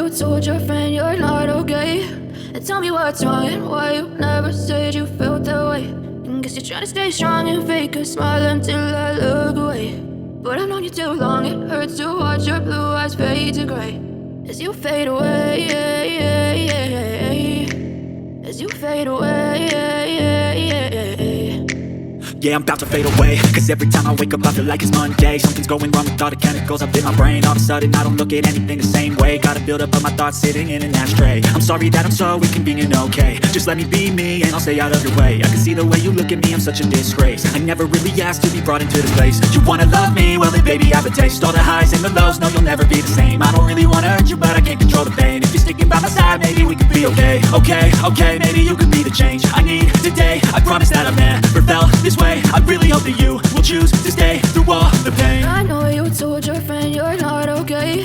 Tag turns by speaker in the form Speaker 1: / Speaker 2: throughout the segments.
Speaker 1: you told your friend you're not okay. And tell me what's wrong and why you never said you felt that way. And guess you're trying to stay strong and fake a smile until I look away. But I've known you too long, it hurts to watch your blue eyes fade to gray as you fade away, as you fade away.
Speaker 2: Yeah, I'm about to fade away, cause every time I wake up I feel like it's Monday. Something's going wrong with all the chemicals up in my brain. All of a sudden I don't look at anything the same way. Gotta build up of my thoughts sitting in an ashtray. I'm sorry that I'm so inconvenient, okay. Just let me be me and I'll stay out of your way. I can see the way you look at me, I'm such a disgrace. I never really asked to be brought into this place. You wanna love me? Well then baby I have a taste. All the highs and the lows, no you'll never be the same. I don't really wanna hurt you but I can't control the pain. If you're sticking by my side maybe we could be okay. Okay, maybe you could be the change I need today. I promise that I've never felt this way. I really hope that you will choose to stay through all the pain.
Speaker 1: I know you told your friend you're not okay.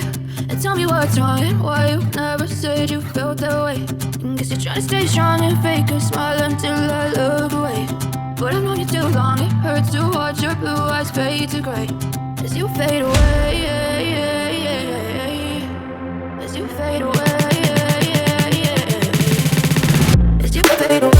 Speaker 1: And tell me what's wrong and why you never said you felt that way. And guess you're trying to stay strong and fake a smile until I look away. But I've known you too long, it hurts to watch your blue eyes fade to gray as you fade away, as you fade away, as you fade away.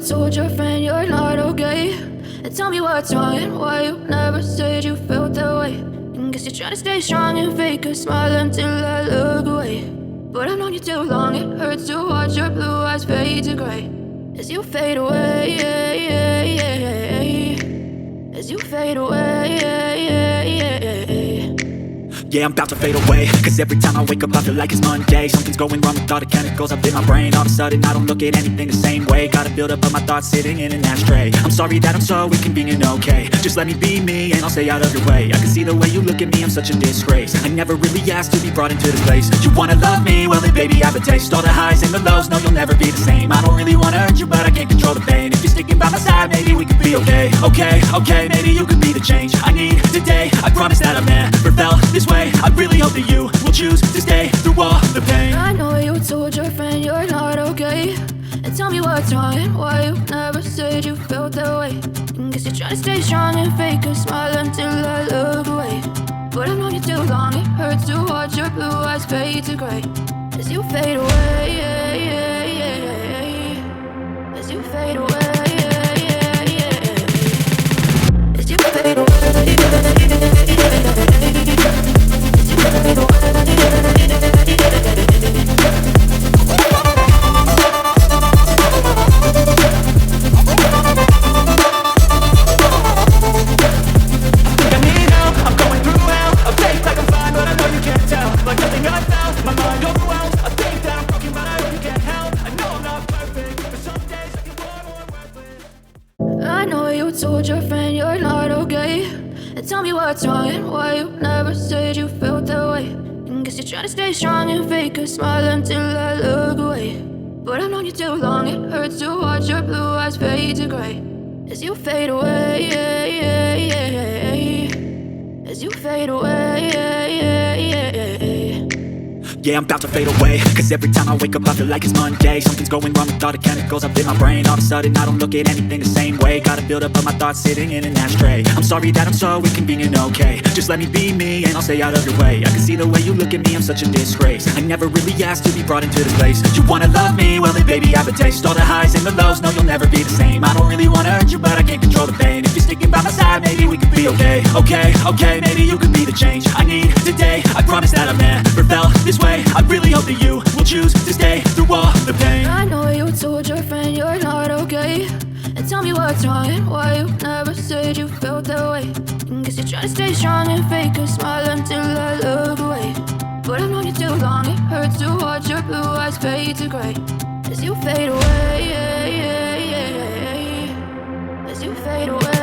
Speaker 1: Told your friend you're not okay. And tell me what's wrong and why you never said you felt that way. And guess you're trying to stay strong and fake a smile until I look away. But I've known you too long, it hurts to watch your blue eyes fade to gray as you fade away, as you fade away.
Speaker 2: Yeah, I'm about to fade away, cause every time I wake up I feel like it's Monday. Something's going wrong with all the chemicals up in my brain. All of a sudden I don't look at anything the same way. Gotta build up of my thoughts sitting in an ashtray. I'm sorry that I'm so inconvenient, okay. Just let me be me and I'll stay out of your way. I can see the way you look at me, I'm such a disgrace. I never really asked to be brought into this place. You wanna love me? Well then baby I have a taste. All the highs and the lows, no you'll never be the same. I don't really wanna hurt you but I can't control the pain. If you're sticking by my side maybe we could be okay. Okay, maybe you could be the change I need today. I promise that I've never felt this way. I really hope that you will choose to stay through all the pain.
Speaker 1: I know you told your friend you're not okay. And tell me what's wrong and why you never said you felt that way. And guess you're trying to stay strong and fake a smile until I look away. But I've known you too long, it hurts to watch your blue eyes fade to gray as you fade away, as you fade away, as you fade away. Told your friend you're not okay. And tell me what's wrong and why you never said you felt that way. And guess you're trying to stay strong and fake a smile until I look away. But I've known you too long, it hurts to watch your blue eyes fade to gray as you fade away, as you fade away.
Speaker 2: Yeah, I'm about to fade away, cause every time I wake up I feel like it's Monday. Something's going wrong with all the chemicals up in my brain. All of a sudden I don't look at anything the same way. Gotta build up of my thoughts sitting in an ashtray. I'm sorry that I'm so inconvenient, okay. Just let me be me and I'll stay out of your way. I can see the way you look at me, I'm such a disgrace. I never really asked to be brought into this place. You wanna love me? Well then baby I have a taste. All the highs and the lows, no you'll never be the same. I don't really wanna hurt you but I can't control the pain. If you're sticking by my side maybe we could be okay. Okay, maybe you could be the change I need today. I promise that I've never felt this way. I really hope that you will choose to stay through all the pain.
Speaker 1: I know you told your friend you're not okay. And tell me what's wrong and why you never said you felt that way. And guess you're trying to stay strong and fake a smile until I look away. But I've known you too long, it hurts to watch your blue eyes fade to gray as you fade away, as you fade away.